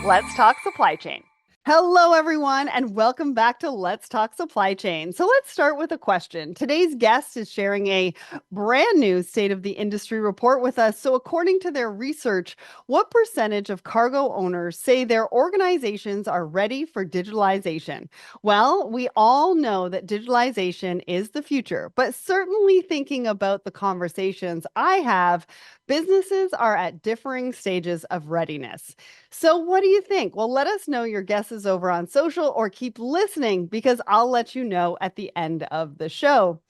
Let's talk supply chain. Hello, everyone, and welcome back to Let's Talk Supply Chain. So let's start with a question. Today's guest is sharing a brand new State of the Industry report with us. So according to their research, what percentage of cargo owners say their organizations are ready for digitalization? Well, we all know that digitalization is the future, but certainly thinking about the conversations I have, businesses are at differing stages of readiness. So, what do you think? Well, let us know your guesses over on social or keep listening because I'll let you know at the end of the show.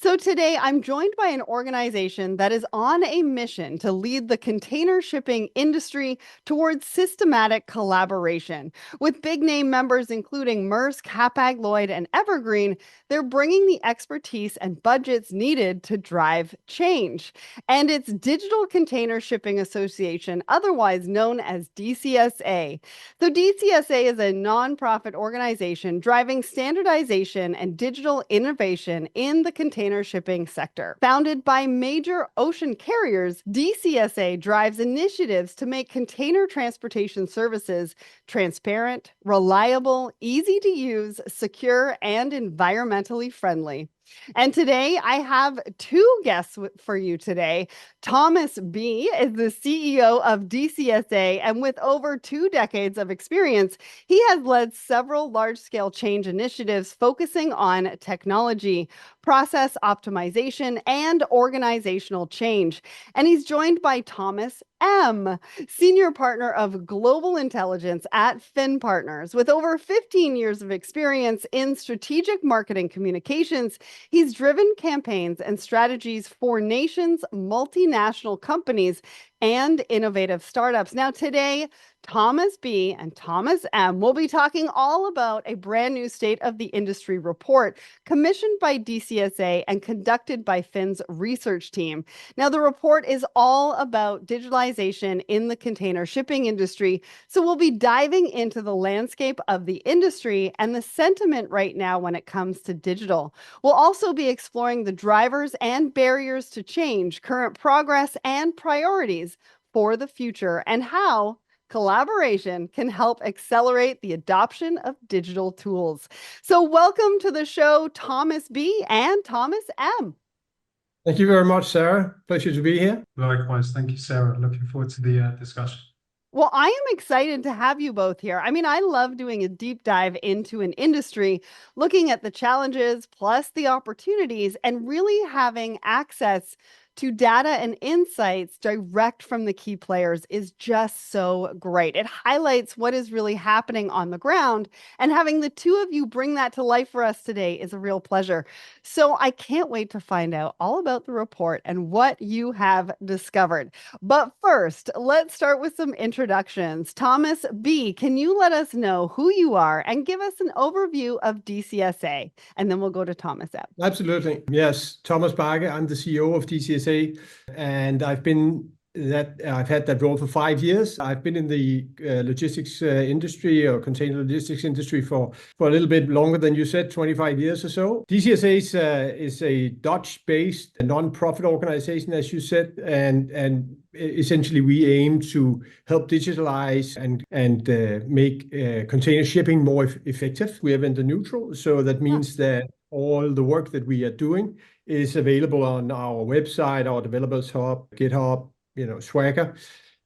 So, today I'm joined by an organization that is on a mission to lead the container shipping industry towards systematic collaboration. With big name members including Maersk, Hapag-Lloyd, and Evergreen, they're bringing the expertise and budgets needed to drive change. And it's Digital Container Shipping Association, otherwise known as DCSA. So DCSA is a nonprofit organization driving standardization and digital innovation in the container shipping sector. Founded by major ocean carriers, DCSA drives initiatives to make container transportation services transparent, reliable, easy to use, secure, and environmentally friendly. And today I have two guests for you today. Thomas B. is the CEO of DCSA, and with over 2 decades of experience, he has led several large-scale change initiatives focusing on technology, process optimization, and organizational change. And he's joined by Thomas M., Senior Partner of Global Intelligence at Fin Partners. With over 15 years of experience in strategic marketing communications, he's driven campaigns and strategies for nations, multinational companies, and innovative startups. Now, today, Thomas B. and Thomas M. will be talking all about a brand new State of the Industry report commissioned by DCSA and conducted by Fin's research team. Now, the report is all about digitalization in the container shipping industry. So we'll be diving into the landscape of the industry and the sentiment right now when it comes to digital. We'll also be exploring the drivers and barriers to change, current progress, and priorities for the future, and how collaboration can help accelerate the adoption of digital tools. So welcome to the show, Thomas B. and Thomas M. Thank you very much, Sarah. Pleasure to be here. Likewise. Thank you, Sarah. Looking forward to the discussion. Well, I am excited to have you both here. I mean, I love doing a deep dive into an industry, looking at the challenges plus the opportunities, and really having access to data and insights direct from the key players is just so great. It highlights what is really happening on the ground, and having the two of you bring that to life for us today is a real pleasure. So I can't wait to find out all about the report and what you have discovered. But first, let's start with some introductions. Thomas B., can you let us know who you are and give us an overview of DCSA? And then we'll go to Thomas M. Absolutely. Yes, Thomas Barge. I'm the CEO of DCSA, and I've had that role for 5 years. I've been in the logistics industry or container logistics industry for a little bit longer than you said, 25 years or so. DCSA is a Dutch-based non-profit organization, as you said, and essentially we aim to help digitalize and make container shipping more effective. We are vendor neutral, so that means that all the work that we are doing is available on our website, our developers hub, GitHub, Swagger.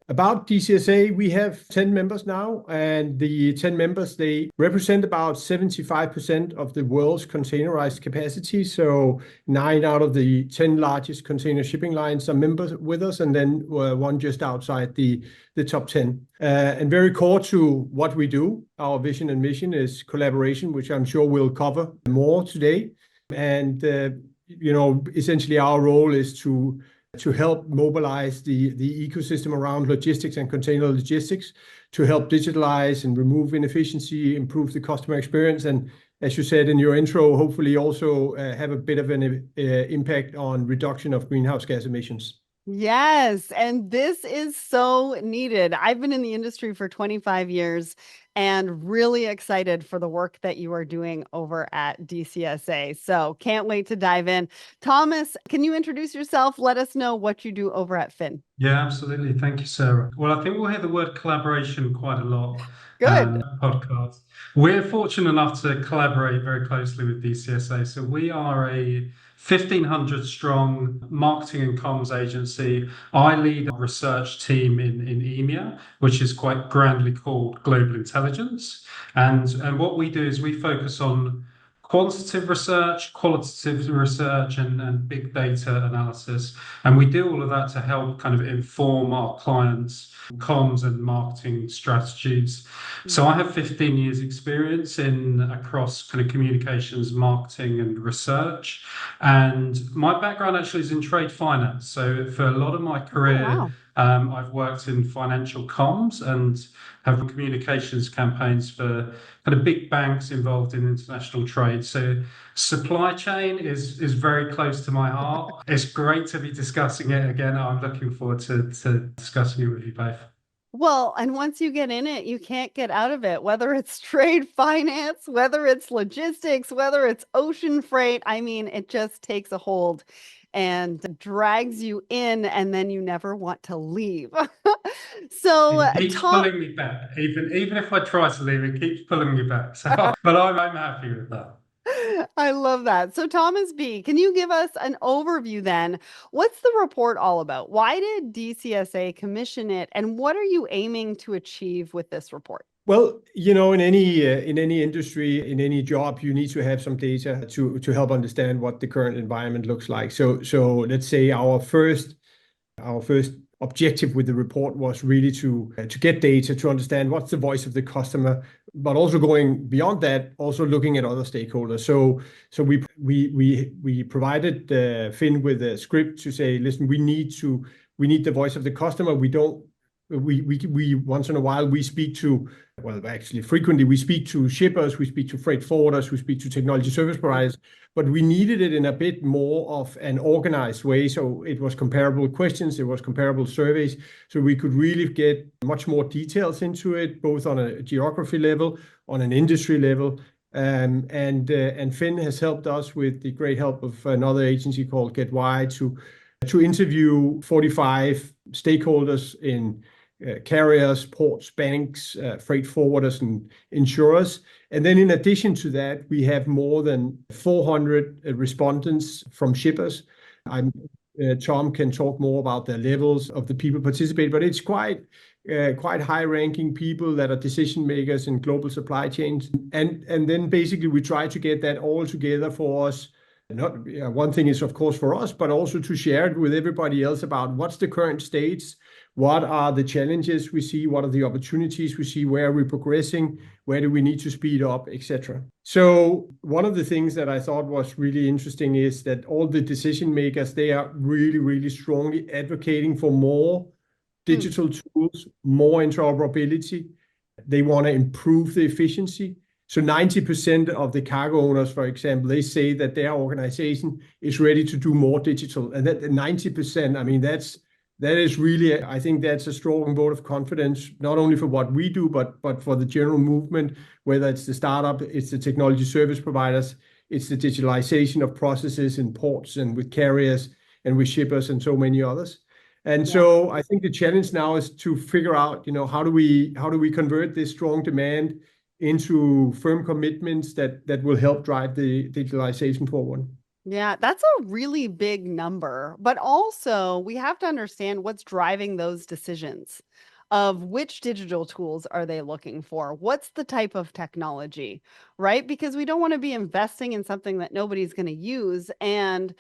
About DCSA, we have 10 members now, and the 10 members, they represent about 75% of the world's containerized capacity. So 9 out of the 10 largest container shipping lines are members with us, and then one just outside the top 10. And very core to what we do, our vision and mission is collaboration, which I'm sure we'll cover more today. And, essentially our role is to help mobilize the ecosystem around logistics and container logistics, to help digitalize and remove inefficiency, improve the customer experience, and as you said in your intro, hopefully also have a bit of an impact on reduction of greenhouse gas emissions. Yes, and this is so needed. I've been in the industry for 25 years and really excited for the work that you are doing over at DCSA. So can't wait to dive in. Thomas, can you introduce yourself? Let us know what you do over at Fin. Yeah, absolutely. Thank you, Sarah. Well, I think we'll hear the word collaboration quite a lot Good. podcast. We're fortunate enough to collaborate very closely with DCSA. So we are a 1,500 strong marketing and comms agency. I lead a research team in EMEA, which is quite grandly called Global Intelligence. And what we do is we focus on quantitative research, qualitative research, and big data analysis. And we do all of that to help kind of inform our clients' comms and marketing strategies. So I have 15 years experience in across kind of communications, marketing, and research. And my background actually is in trade finance. So for a lot of my Oh, career, wow. I've worked in financial comms and have communications campaigns for kind of big banks involved in international trade. So supply chain is very close to my heart. It's great to be discussing it again. I'm looking forward to discussing it with you both. Well, and once you get in it, you can't get out of it, whether it's trade finance, whether it's logistics, whether it's ocean freight. I mean, it just takes a hold and drags you in, and then you never want to leave. So, It keeps Tom, pulling me back. Even if I try to leave, it keeps pulling me back. So, but I'm happy with that. I love that. So, Thomas B., can you give us an overview then? What's the report all about? Why did DCSA commission it, and what are you aiming to achieve with this report? Well, in any industry, in any job, you need to have some data to help understand what the current environment looks like. So let's say our first objective with the report was really to get data to understand what's the voice of the customer, but also going beyond that, also looking at other stakeholders. So we provided Finn with a script to say, listen, we need the voice of the customer. We once in a while we speak to, well, actually frequently we speak to shippers, we speak to freight forwarders, we speak to technology service providers, but we needed it in a bit more of an organized way. So it was comparable questions, it was comparable surveys, so we could really get much more details into it, both on a geography level, on an industry level. And Finn has helped us with the great help of another agency called GetWhy to interview 45 stakeholders in carriers, ports, banks, freight forwarders, and insurers. And then in addition to that, we have more than 400 respondents from shippers. Tom can talk more about the levels of the people participate, but it's quite high-ranking people that are decision makers in global supply chains. And then basically we try to get that all together for us. Not one thing is of course for us, but also to share it with everybody else about what's the current states, what are the challenges we see, what are the opportunities we see, where are we progressing, where do we need to speed up, etc. So one of the things that I thought was really interesting is that all the decision makers, they are really, really strongly advocating for more digital tools, more interoperability. They want to improve the efficiency. So 90% of the cargo owners, for example, they say that their organization is ready to do more digital. And that 90%, I mean, that is really, I think that's a strong vote of confidence, not only for what we do, but for the general movement, whether it's the startup, it's the technology service providers, it's the digitalization of processes in ports and with carriers and with shippers and so many others. And Yeah. so I think the challenge now is to figure out, how do we convert this strong demand into firm commitments that will help drive the digitalization forward. Yeah, that's a really big number. But also, we have to understand what's driving those decisions of which digital tools are they looking for? What's the type of technology, right? Because we don't want to be investing in something that nobody's going to use. And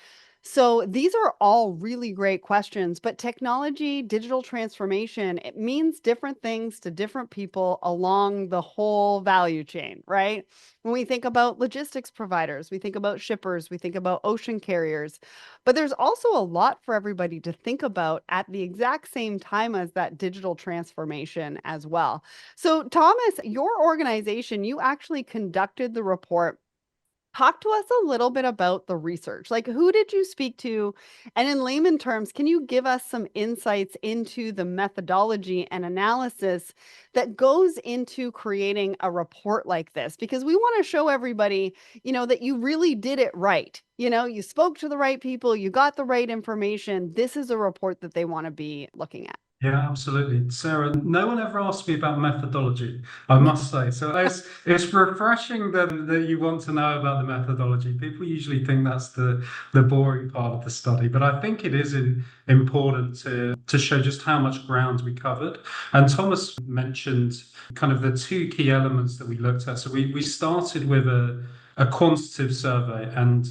so these are all really great questions, but technology, digital transformation, it means different things to different people along the whole value chain, right? When we think about logistics providers, we think about shippers, we think about ocean carriers, but there's also a lot for everybody to think about at the exact same time as that digital transformation as well. So, Thomas, your organization, you actually conducted the report Talk to us a little bit about the research. Like, who did you speak to? And in layman terms, can you give us some insights into the methodology and analysis that goes into creating a report like this? Because we want to show everybody, that you really did it right. You spoke to the right people, you got the right information. This is a report that they want to be looking at. Yeah, absolutely. Sarah, no one ever asked me about methodology, I must say. So it's refreshing that you want to know about the methodology. People usually think that's the boring part of the study, but I think it is important to show just how much ground we covered. And Thomas mentioned kind of the two key elements that we looked at. So we started with a quantitative survey, and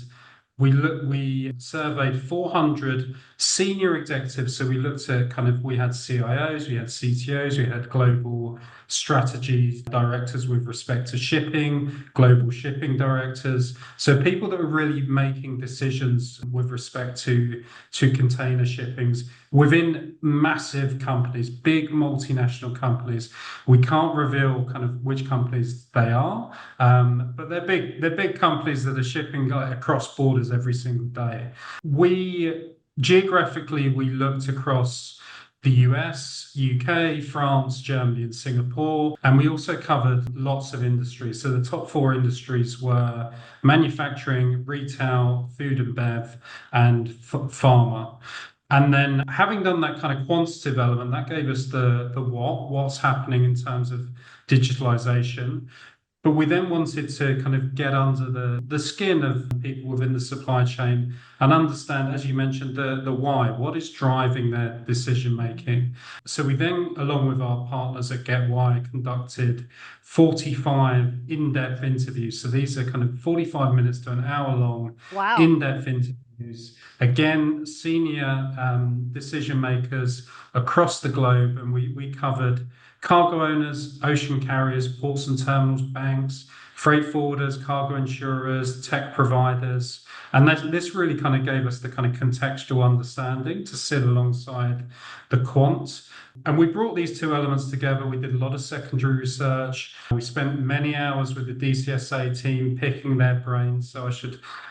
we surveyed 400 senior executives. So we looked at we had CIOs, we had CTOs, we had global strategy directors with respect to shipping, global shipping directors. So people that are really making decisions with respect to container shippings within massive companies, big multinational companies. We can't reveal kind of which companies they are, but they're big. They're big companies that are shipping across borders every single day. Geographically, we looked across the US, UK, France, Germany, and Singapore. And we also covered lots of industries. So the top four industries were manufacturing, retail, food and bev, and pharma. And then having done that kind of quantitative element, that gave us the what's happening in terms of digitalization. But we then wanted to kind of get under the skin of people within the supply chain and understand, as you mentioned, the why. What is driving their decision making? So we then, along with our partners at GetWhy, conducted 45 in-depth interviews. So these are kind of 45 minutes to an hour long in-depth interviews. Again, senior decision makers across the globe, and we covered cargo owners, ocean carriers, ports and terminals, banks, freight forwarders, cargo insurers, tech providers. And this really kind of gave us the kind of contextual understanding to sit alongside the quant. And we brought these two elements together. We did a lot of secondary research. We spent many hours with the DCSA team picking their brains. So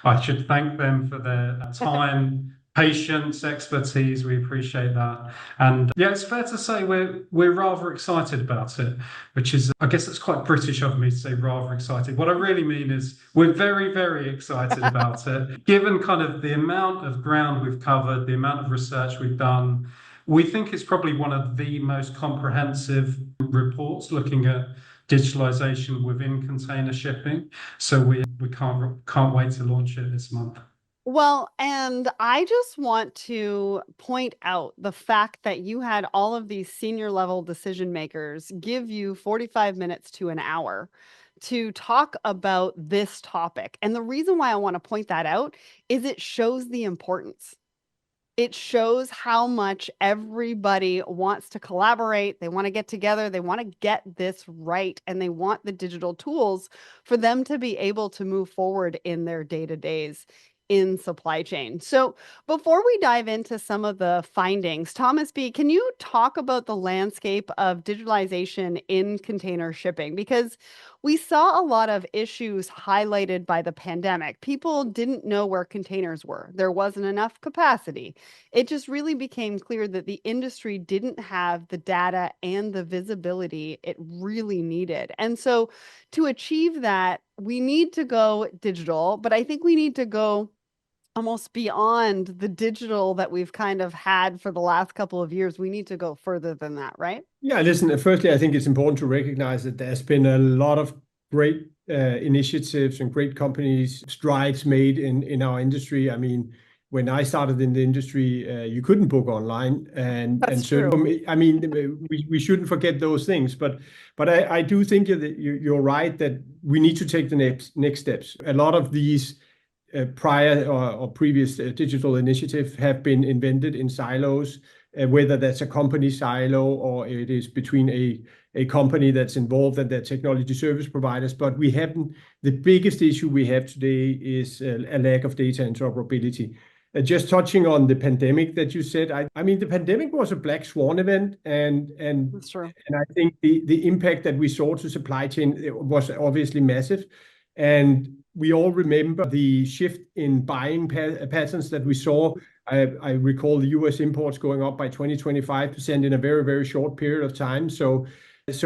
I should thank them for their time, patience, expertise. We appreciate that. And yeah, it's fair to say we're rather excited about it, which is, I guess it's quite British of me to say rather excited. What I really mean is we're very, very excited about it. Given kind of the amount of ground we've covered, the amount of research we've done, we think it's probably one of the most comprehensive reports looking at digitalization within container shipping. So we can't wait to launch it this month. Well, and I just want to point out the fact that you had all of these senior level decision makers give you 45 minutes to an hour to talk about this topic. And the reason why I want to point that out is it shows the importance. It shows how much everybody wants to collaborate. They want to get together. They want to get this right. And they want the digital tools for them to be able to move forward in their day-to-days in supply chain. So before we dive into some of the findings, Thomas B., can you talk about the landscape of digitalization in container shipping? Because we saw a lot of issues highlighted by the pandemic. People didn't know where containers were. There wasn't enough capacity. It just really became clear that the industry didn't have the data and the visibility it really needed. And so to achieve that, we need to go digital, but I think we need to go almost beyond the digital that we've kind of had for the last couple of years. We need to go further than that, right? Yeah, listen, firstly, I think it's important to recognize that there's been a lot of great initiatives and great companies, strides made in our industry. I mean, when I started in the industry, you couldn't book online, and certainly, I mean, we shouldn't forget those things. But I do think that you're right that we need to take the next steps. A lot of these prior or previous digital initiatives have been invented in silos, whether that's a company silo or it is between a company that's involved and their technology service providers. But we haven't. The biggest issue we have today is a lack of data interoperability. Just touching on the pandemic that you said, I mean, the pandemic was a black swan event, and That's true. And I think the impact that we saw to supply chain was obviously massive. And we all remember the shift in buying patterns that we saw. I recall the US imports going up by 20-25% in a very, very short period of time. So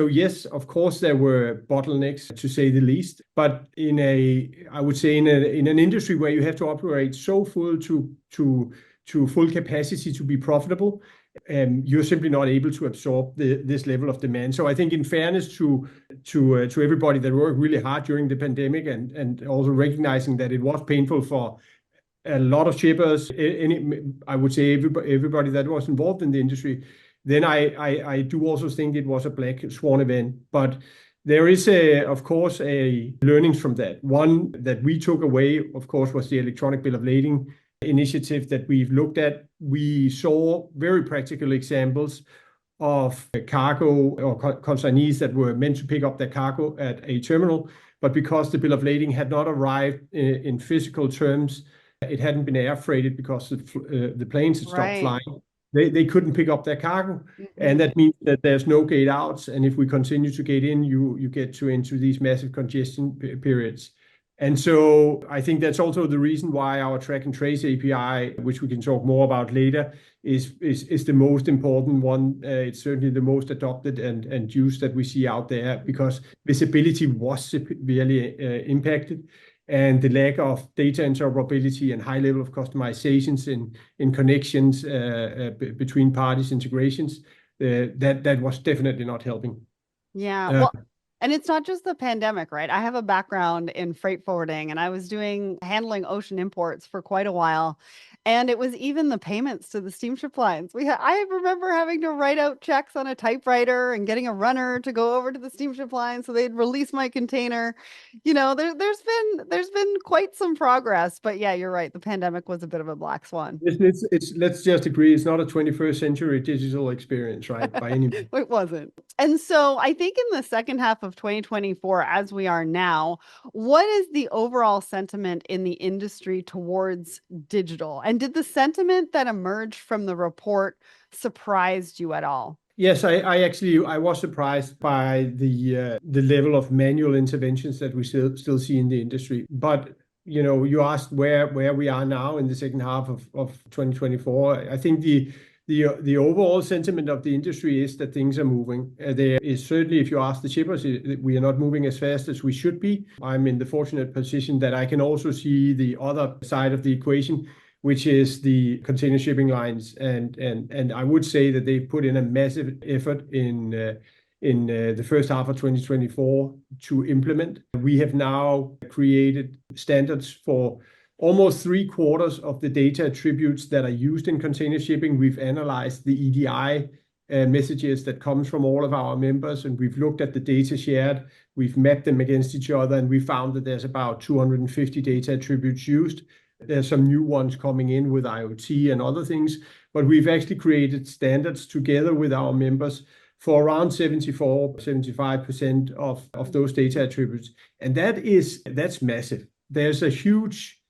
yes, of course, there were bottlenecks, to say the least. But I would say in an industry where you have to operate so full to full capacity to be profitable, you're simply not able to absorb this level of demand. So I think, in fairness to everybody that worked really hard during the pandemic, and also recognizing that it was painful for a lot of shippers, I would say everybody that was involved in the industry, then I do also think it was a black swan event. But there is, of course, a learnings from that. One that we took away, of course, was the electronic bill of lading initiative that we've looked at. We saw very practical examples of cargo or consignees that were meant to pick up their cargo at a terminal, but because the bill of lading had not arrived in physical terms, it hadn't been air freighted because the planes had stopped flying. They couldn't pick up their cargo, and that means that there's no gate outs. And if we continue to gate in, you get into these massive congestion periods. And so I think that's also the reason why our track and trace API, which we can talk more about later, is the most important one. It's certainly the most adopted and used that we see out there, because visibility was severely impacted. And the lack of data interoperability and high level of customizations in connections between parties, integrations, that was definitely not helping. Yeah. Well, and it's not just the pandemic, right? I have a background in freight forwarding, and I was handling ocean imports for quite a while. And it was even the payments to the steamship lines. I remember having to write out checks on a typewriter and getting a runner to go over to the steamship line so they'd release my container. There's been quite some progress, but yeah, you're right. The pandemic was a bit of a black swan. Let's just agree, it's not a 21st century digital experience, right? By any means. It wasn't. And so I think in the second half of 2024, as we are now, what is the overall sentiment in the industry towards digital? And did the sentiment that emerged from the report surprise you at all? Yes, I was surprised by the level of manual interventions that we still see in the industry. But you asked where we are now in the second half of 2024. I think the overall sentiment of the industry is that things are moving. There is certainly, if you ask the shippers, we are not moving as fast as we should be. I'm in the fortunate position that I can also see the other side of the equation, which is the container shipping lines. And I would say that they've put in a massive effort in the first half of 2024 to implement. We have now created standards for almost 3/4 of the data attributes that are used in container shipping. We've analyzed the EDI messages that comes from all of our members, and we've looked at the data shared. We've mapped them against each other, and we found that there's about 250 data attributes used. There's some new ones coming in with IoT and other things, but we've actually created standards together with our members for around 74-75% of those data attributes. And that's massive. There's a huge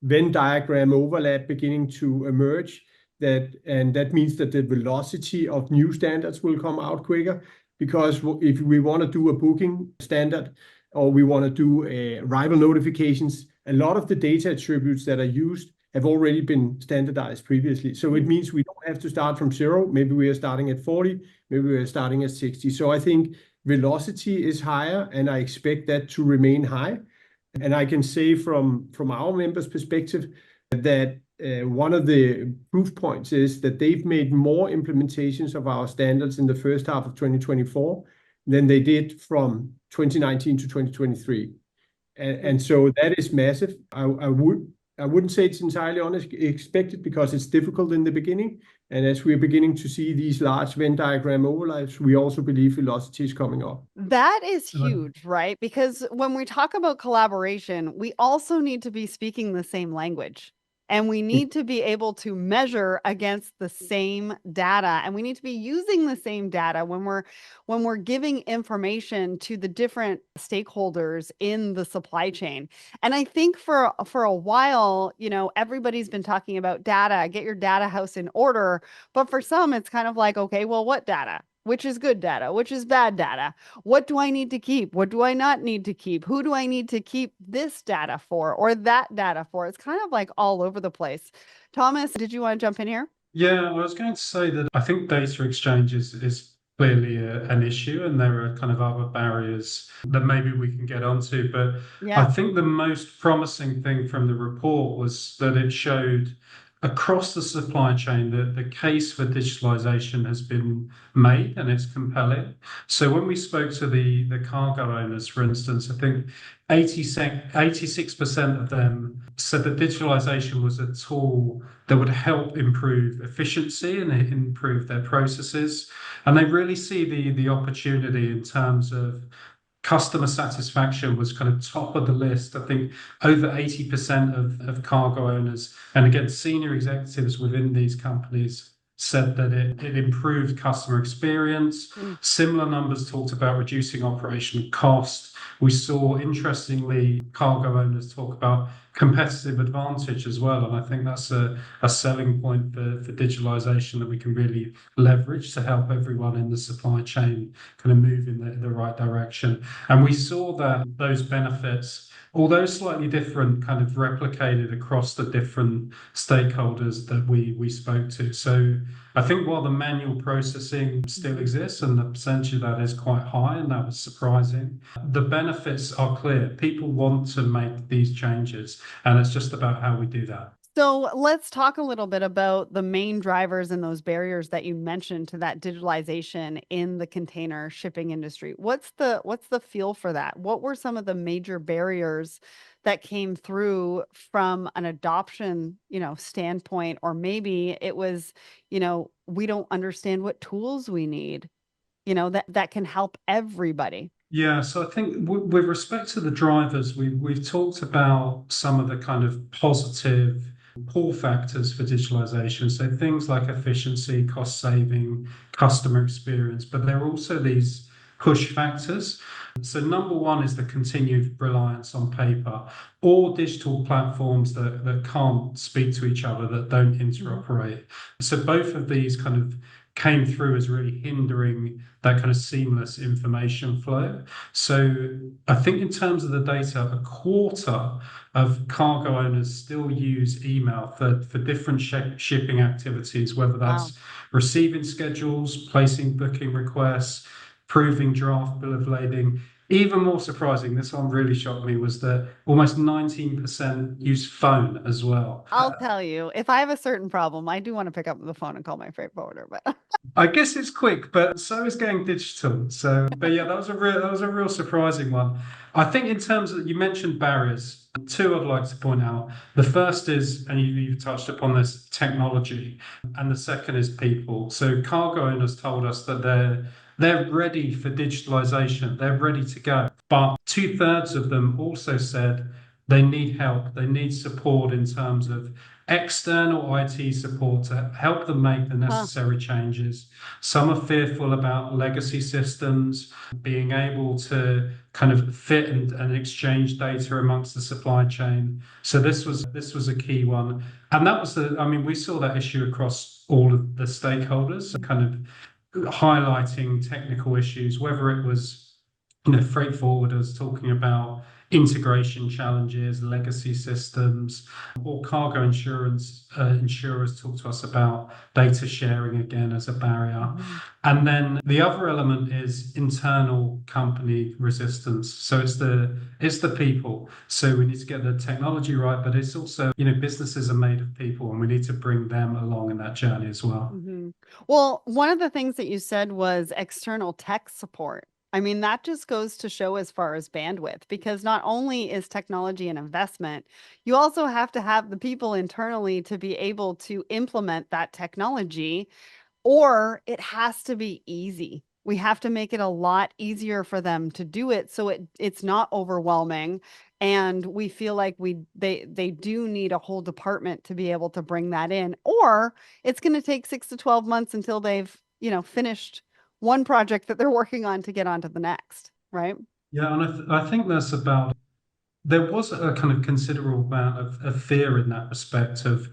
Venn diagram overlap beginning to emerge, and that means that the velocity of new standards will come out quicker, because if we want to do a booking standard or we want to do arrival notifications, a lot of the data attributes that are used have already been standardized previously. So it means we don't have to start from zero. Maybe we are starting at 40, maybe we are starting at 60. So I think velocity is higher, and I expect that to remain high. And I can say from our members' perspective that one of the proof points is that they've made more implementations of our standards in the first half of 2024 than they did from 2019 to 2023. And so that is massive. I wouldn't say it's entirely unexpected, because it's difficult in the beginning. And as we're beginning to see these large Venn diagram overlaps, we also believe velocity is coming up. That is huge, right? Because when we talk about collaboration, we also need to be speaking the same language. And we need to be able to measure against the same data, and we need to be using the same data when we're giving information to the different stakeholders in the supply chain. And I think for a while, everybody's been talking about data, get your data house in order. But for some, it's kind of like, okay, well, what data? which is good data, which is bad data. What do I need to keep? What do I not need to keep? Who do I need to keep this data for or that data for? It's kind of like all over the place. Thomas, did you want to jump in here? Yeah, I was going to say that I think data exchange is clearly an issue, and there are kind of other barriers that maybe we can get onto. But I Yeah. think the most promising thing from the report was that it showed across the supply chain that the case for digitalization has been made and it's compelling. So when we spoke to the cargo owners, for instance, I think 86% of them said that digitalization was a tool that would help improve efficiency and improve their processes. And they really see the opportunity in terms of customer satisfaction was kind of top of the list. I think over 80% of cargo owners, and again, senior executives within these companies said that it improved customer experience. Mm. Similar numbers talked about reducing operational cost. We saw, interestingly, cargo owners talk about competitive advantage as well. And I think that's a selling point for digitalization that we can really leverage to help everyone in the supply chain kind of move in the right direction. And we saw that those benefits, although slightly different, kind of replicated across the different stakeholders that we spoke to. So I think while the manual processing still exists and the percentage of that is quite high, and that was surprising, the benefits are clear. People want to make these changes, and it's just about how we do that. So let's talk a little bit about the main drivers and those barriers that you mentioned to that digitalization in the container shipping industry. What's the feel for that? What were some of the major barriers that came through from an adoption, standpoint, or maybe it was, we don't understand what tools we need, that can help everybody. Yeah, so I think with respect to the drivers, we've talked about some of the kind of positive pull factors for digitalization. So things like efficiency, cost saving, customer experience, but there are also these push factors. So number one is the continued reliance on paper or digital platforms that can't speak to each other, that don't interoperate. So both of these kind of came through as really hindering that kind of seamless information flow. So I think in terms of the data, a quarter of cargo owners still use email for different shipping activities, whether that's receiving schedules, placing booking requests, proving draft bill of lading. Even more surprising, this one really shocked me, was that almost 19% use phone as well. I'll tell you, if I have a certain problem, I do want to pick up the phone and call my freight forwarder, but I guess it's quick, but so is going digital. So, but yeah, that was a real surprising one. I think in terms of, you mentioned barriers, two I'd like to point out. The first is, and you've touched upon this, technology, and the second is people. So cargo owners told us that they're ready for digitalization, they're ready to go. But 2/3 of them also said they need help, they need support in terms of external IT support to help them make the necessary changes. Some are fearful about legacy systems, being able to kind of fit and exchange data amongst the supply chain. So this was a key one. And that was we saw that issue across all of the stakeholders, kind of highlighting technical issues, whether it was freight forwarders talking about integration challenges, legacy systems, or cargo insurers talk to us about data sharing again as a barrier. And then the other element is internal company resistance. So it's the people. So we need to get the technology right, but it's also, businesses are made of people, and we need to bring them along in that journey as well. Well, one of the things that you said was external tech support. I mean, that just goes to show as far as bandwidth, because not only is technology an investment, you also have to have the people internally to be able to implement that technology, or it has to be easy. We have to make it a lot easier for them to do it so it's not overwhelming. And we feel like they do need a whole department to be able to bring that in, or it's going to take 6 to 12 months until they've, finished one project that they're working on to get on to the next, right? Yeah, and I think that's about there was a kind of considerable amount of fear in that respect of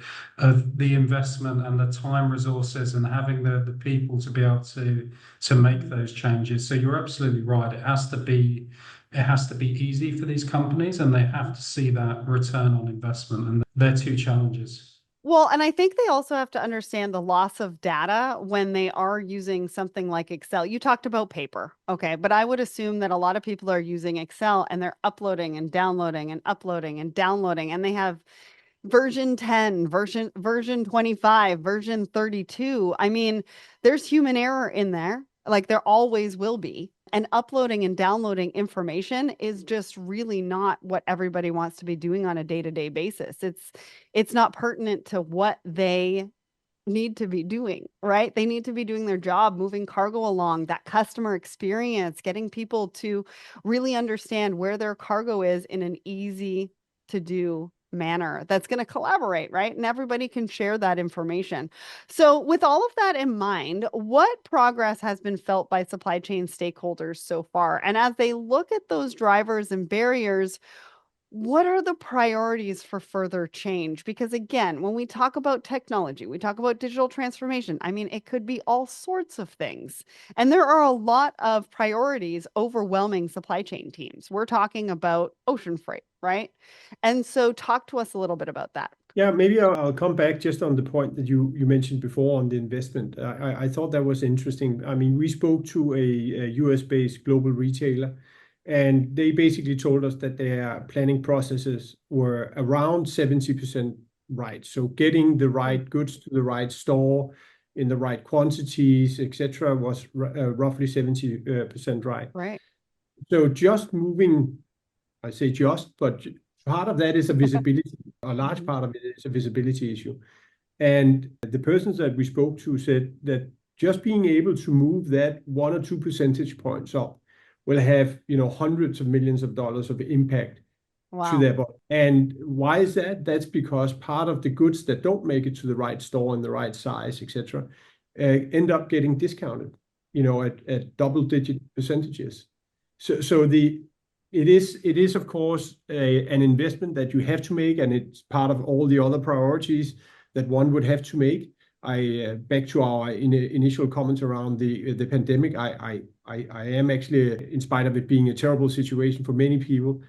the investment and the time, resources, and having the people to be able to make those changes. So you're absolutely right. It has to be easy for these companies, and they have to see that return on investment, and they're two challenges. Well, and I think they also have to understand the loss of data when they are using something like Excel. You talked about paper, okay, but I would assume that a lot of people are using Excel and they're uploading and downloading and uploading and downloading, and they have version 10, version 25, version 32. I mean, there's human error in there, like there always will be. And uploading and downloading information is just really not what everybody wants to be doing on a day-to-day basis. It's not pertinent to what they need to be doing, right? They need to be doing their job, moving cargo along, that customer experience, getting people to really understand where their cargo is in an easy to do manner that's going to collaborate, right? And everybody can share that information. So, with all of that in mind, what progress has been felt by supply chain stakeholders so far? And as they look at those drivers and barriers, what are the priorities for further change? Because again, when we talk about technology, we talk about digital transformation. I mean, it could be all sorts of things. And there are a lot of priorities overwhelming supply chain teams. We're talking about ocean freight, right? And so talk to us a little bit about that. Yeah, maybe I'll come back just on the point that you mentioned before on the investment. I thought that was interesting. I mean, we spoke to a US-based global retailer, and they basically told us that their planning processes were around 70% right. So getting the right goods to the right store in the right quantities, etc., was roughly 70% right. Right. So just moving, I say just, but part of that is a visibility. A large part of it is a visibility issue. And the persons that we spoke to said that just being able to move that 1 or 2 percentage points up will have, hundreds of millions of dollars of impact to their bottom. And why is that? That's because part of the goods that don't make it to the right store in the right size, etc., end up getting discounted, at double-digit percentages. So it is of course an investment that you have to make, and it's part of all the other priorities that one would have to make. Back to our initial comments around the pandemic, I am actually, in spite of it being a terrible situation for many people,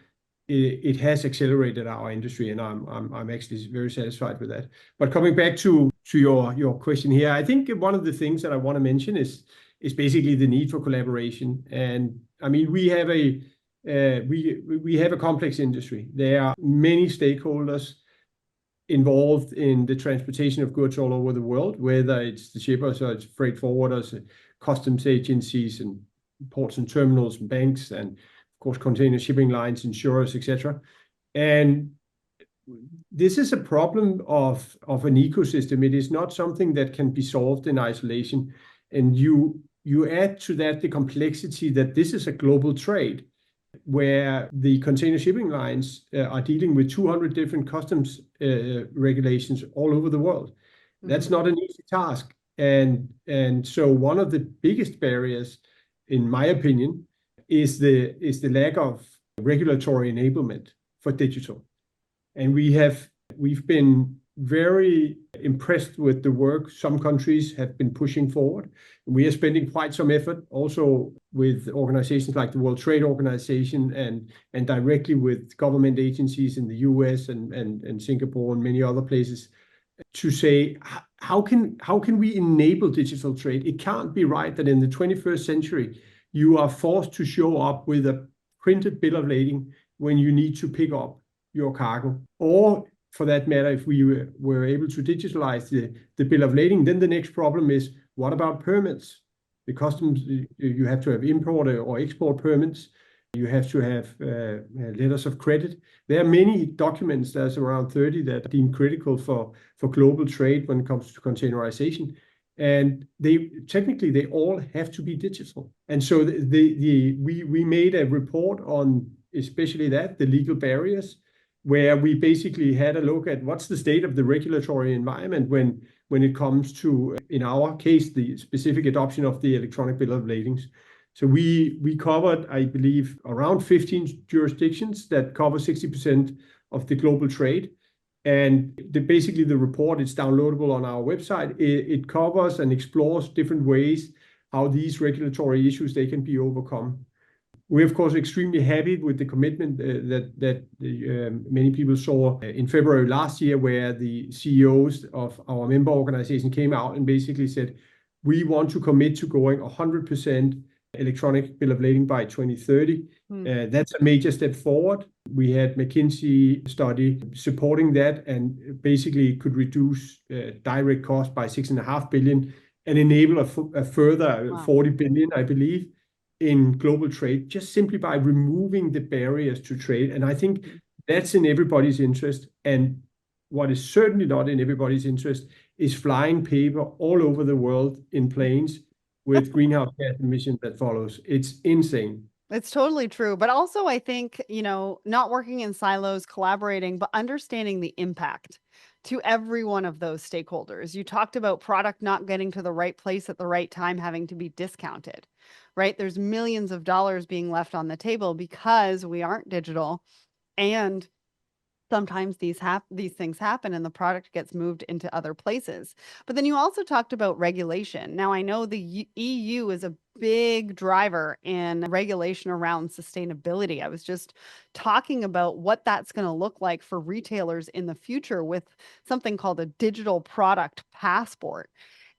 it has accelerated our industry, and I'm actually very satisfied with that. But coming back to your question here, I think one of the things that I want to mention is basically the need for collaboration. And I mean, we have a complex industry. There are many stakeholders involved in the transportation of goods all over the world, whether it's the shippers or it's freight forwarders, customs agencies, and ports and terminals, and banks, and of course container shipping lines, insurers, etc. And this is a problem of an ecosystem. It is not something that can be solved in isolation. And you add to that the complexity that this is a global trade, where the container shipping lines are dealing with 200 different customs regulations all over the world. That's not an easy task. And so one of the biggest barriers, in my opinion, is the lack of regulatory enablement for digital. And we've been very impressed with the work some countries have been pushing forward. We are spending quite some effort also with organizations like the World Trade Organization and directly with government agencies in the US and Singapore and many other places to say, how can we enable digital trade? It can't be right that in the 21st century, you are forced to show up with a printed bill of lading when you need to pick up your cargo. Or for that matter, if we were able to digitalize the bill of lading, then the next problem is, what about permits? The customs, you have to have import or export permits. You have to have letters of credit. There are many documents, there's around 30 that are deemed critical for global trade when it comes to containerization. And they all have to be digital. And so we made a report on especially the legal barriers, where we basically had a look at what's the state of the regulatory environment when it comes to, in our case, the specific adoption of the electronic bill of ladings. So we covered, I believe, around 15 jurisdictions that cover 60% of the global trade. And basically the report is downloadable on our website. It covers and explores different ways how these regulatory issues, they can be overcome. We're, of course, extremely happy with the commitment that many people saw in February last year, where the CEOs of our member organization came out and basically said, we want to commit to going 100% electronic bill of lading by 2030. That's a major step forward. We had McKinsey study supporting that and basically could reduce direct cost by 6.5 billion and enable a further 40 billion, I believe, in global trade, just simply by removing the barriers to trade. And I think that's in everybody's interest. And what is certainly not in everybody's interest is flying paper all over the world in planes with greenhouse gas emissions that follows. It's insane. It's totally true. But also, I think, not working in silos, collaborating, but understanding the impact to every one of those stakeholders. You talked about product not getting to the right place at the right time, having to be discounted, right? There's millions of dollars being left on the table because we aren't digital. And sometimes these things happen and the product gets moved into other places. But then you also talked about regulation. Now, I know the EU is a big driver in regulation around sustainability. I was just talking about what that's going to look like for retailers in the future with something called a digital product passport.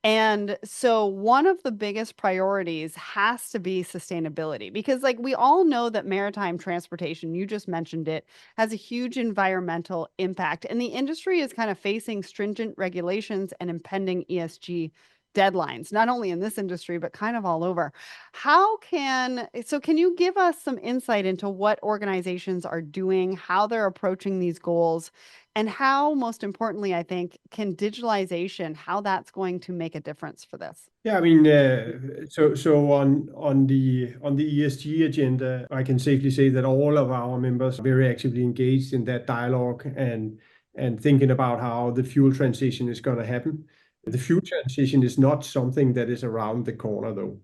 And so one of the biggest priorities has to be sustainability, because we all know that maritime transportation, you just mentioned it, has a huge environmental impact. And the industry is kind of facing stringent regulations and impending ESG deadlines, not only in this industry, but kind of all over. Can you give us some insight into what organizations are doing, how they're approaching these goals, and how, most importantly, I think, can digitalization, how that's going to make a difference for this? Yeah, I mean, so on the ESG agenda, I can safely say that all of our members are very actively engaged in that dialogue and thinking about how the fuel transition is going to happen. The fuel transition is not something that is around the corner, though,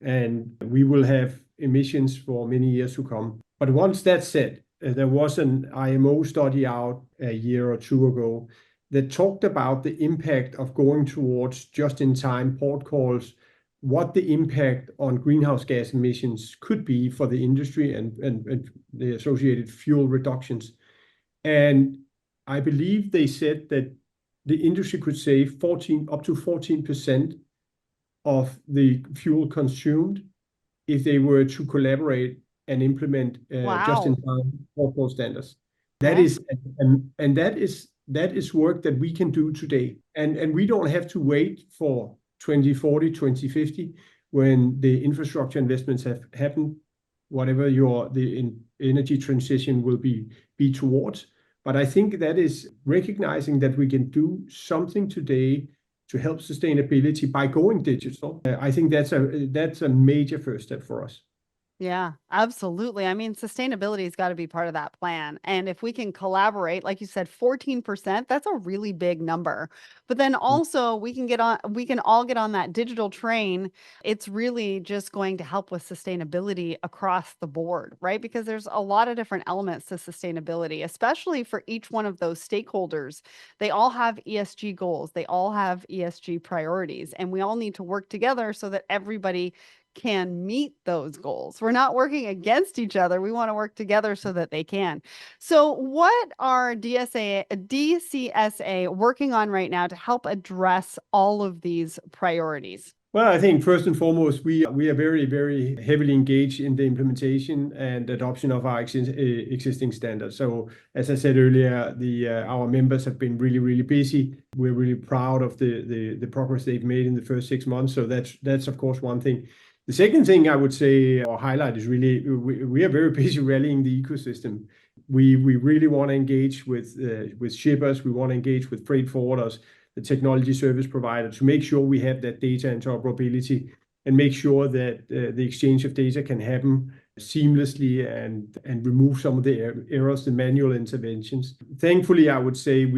and we will have emissions for many years to come. But once that's said, there was an IMO study out a year or two ago that talked about the impact of going towards just-in-time port calls, what the impact on greenhouse gas emissions could be for the industry and the associated fuel reductions. And I believe they said that the industry could save up to 14% of the fuel consumed if they were to collaborate and implement just-in-time port call standards. That is, and that is work that we can do today. And we don't have to wait for 2040, 2050, when the infrastructure investments have happened, whatever the energy transition will be towards. But I think that is recognizing that we can do something today to help sustainability by going digital. I think that's a major first step for us. Yeah, absolutely. I mean, sustainability has got to be part of that plan. And if we can collaborate, like you said, 14%, that's a really big number. But then also we can all get on that digital train. It's really just going to help with sustainability across the board, right? Because there's a lot of different elements to sustainability, especially for each one of those stakeholders. They all have ESG goals. They all have ESG priorities, and we all need to work together so that everybody can meet those goals. We're not working against each other. We want to work together so that they can. So what are DCSA working on right now to help address all of these priorities? Well, I think first and foremost, we are very, very heavily engaged in the implementation and adoption of our existing standards. So as I said earlier, our members have been really, really busy. We're really proud of the progress they've made in the first 6 months. So that's of course one thing. The second thing I would say or highlight is really we are very busy rallying the ecosystem. We really want to engage with shippers. We want to engage with freight forwarders, the technology service provider, to make sure we have that data interoperability and make sure that the exchange of data can happen seamlessly and remove some of the errors, the manual interventions. Thankfully, I would say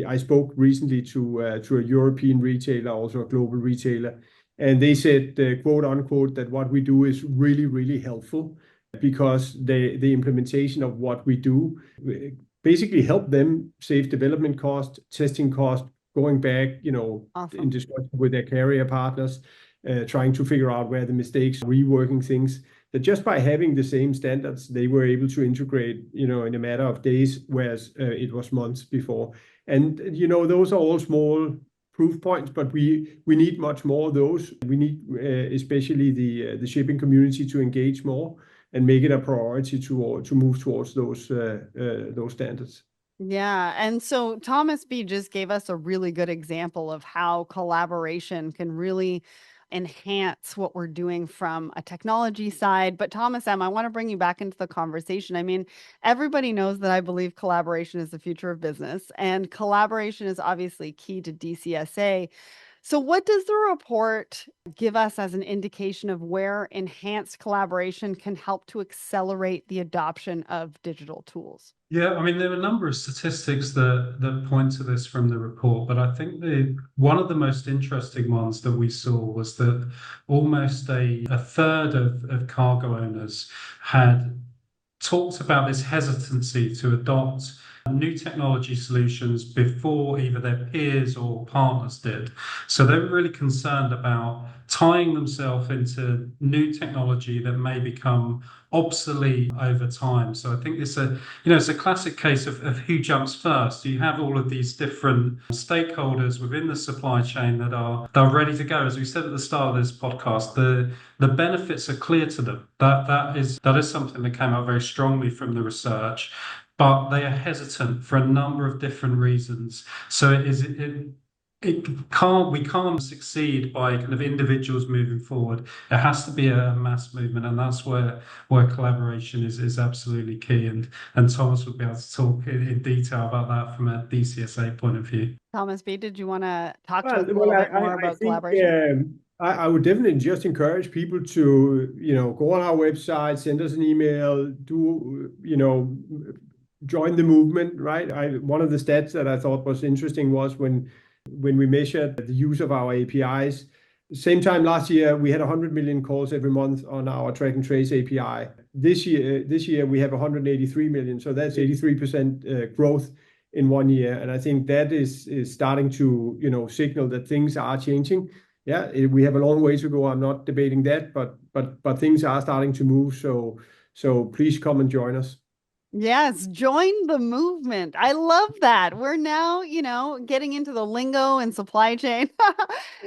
I spoke recently to a European retailer, also a global retailer, And they said, quote unquote, that what we do is really, really helpful because the implementation of what we do basically help them save development cost, testing cost, going back, Awesome. in discussion with their carrier partners, trying to figure out where the mistakes, reworking things. That just by having the same standards, they were able to integrate, in a matter of days, whereas it was months before. And those are all small proof points, but we need much more of those. We need especially the shipping community to engage more and make it a priority to move towards those standards. Yeah. And so Thomas B just gave us a really good example of how collaboration can really enhance what we're doing from a technology side. But Thomas M, I want to bring you back into the conversation. I mean, everybody knows that I believe collaboration is the future of business, and collaboration is obviously key to DCSA. So, what does the report give us as an indication of where enhanced collaboration can help to accelerate the adoption of digital tools? Yeah, I mean, there are a number of statistics that point to this from the report, but I think one of the most interesting ones that we saw was that almost a third of cargo owners had talked about this hesitancy to adopt new technology solutions before either their peers or partners did. So they were really concerned about tying themselves into new technology that may become obsolete over time. So I think it's a classic case of who jumps first. You have all of these different stakeholders within the supply chain that are ready to go. As we said at the start of this podcast, the benefits are clear to them. That is something that came out very strongly from the research, but they are hesitant for a number of different reasons. So we can't succeed by kind of individuals moving forward. It has to be a mass movement, and that's where collaboration is absolutely key. And Thomas would be able to talk in detail about that from a DCSA point of view. Thomas B, did you want to talk to Well, us a little bit more I about think collaboration? I would definitely just encourage people to, go on our website, send us an email, join the movement, right? One of the stats that I thought was interesting was when we measured the use of our APIs. Same time last year, we had 100 million calls every month on our track and trace API. This year we have 183 million, so that's 83% growth in 1 year. And I think that is starting to, signal that things are changing. Yeah, we have a long way to go. I'm not debating that, but things are starting to move. So please come and join us. Yes, join the movement. I love that. We're now, getting into the lingo and supply chain.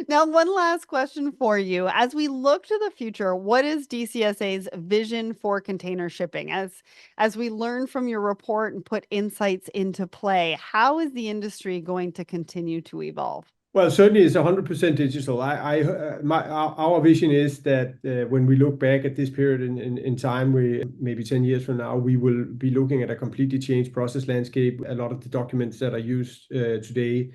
Now, one last question for you. As we look to the future, what is DCSA's vision for container shipping? As we learn from your report and put insights into play, how is the industry going to continue to evolve? Well, certainly it's 100% digital. Our vision is that when we look back at this period in time, maybe 10 years from now, we will be looking at a completely changed process landscape. A lot of the documents that are used today,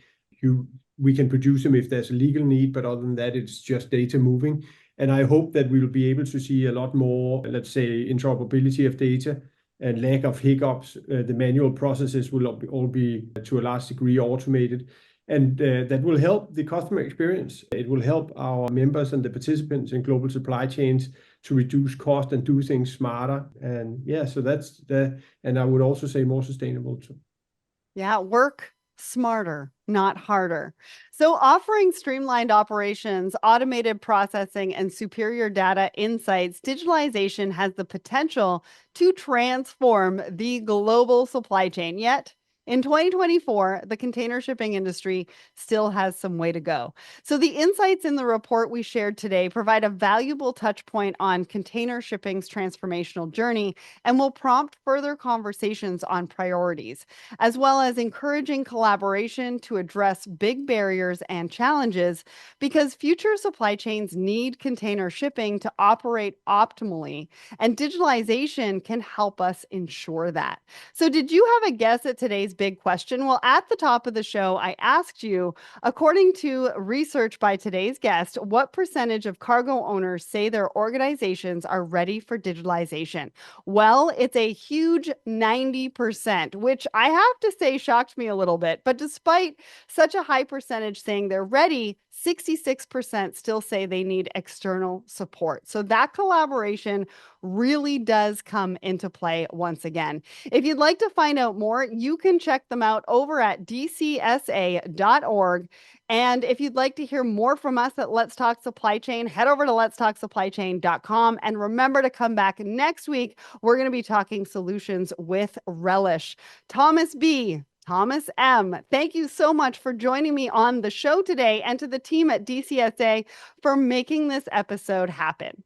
we can produce them if there's a legal need, but other than that, it's just data moving. And I hope that we will be able to see a lot more, let's say, interoperability of data and lack of hiccups. The manual processes will all be, to a large degree, automated. And that will help the customer experience. It will help our members and the participants in global supply chains to reduce cost and do things smarter. And yeah, so and I would also say more sustainable too. Yeah, work smarter, not harder. So, offering streamlined operations, automated processing, and superior data insights, digitalization has the potential to transform the global supply chain. Yet, in 2024, the container shipping industry still has some way to go. So, the insights in the report we shared today provide a valuable touch point on container shipping's transformational journey and will prompt further conversations on priorities, as well as encouraging collaboration to address big barriers and challenges, because future supply chains need container shipping to operate optimally, and digitalization can help us ensure that. So, did you have a guess at today's big question? Well, at the top of the show, I asked you, according to research by today's guest, what percentage of cargo owners say their organizations are ready for digitalization? Well, it's a huge 90%, which I have to say shocked me a little bit. But despite such a high percentage saying they're ready, 66% still say they need external support. So that collaboration really does come into play once again. If you'd like to find out more, you can check them out over at dcsa.org. And if you'd like to hear more from us at Let's Talk Supply Chain, head over to letstalksupplychain.com. And remember to come back next week. We're going to be talking solutions with relish. Thomas B., Thomas M., thank you so much for joining me on the show today, and to the team at DCSA for making this episode happen.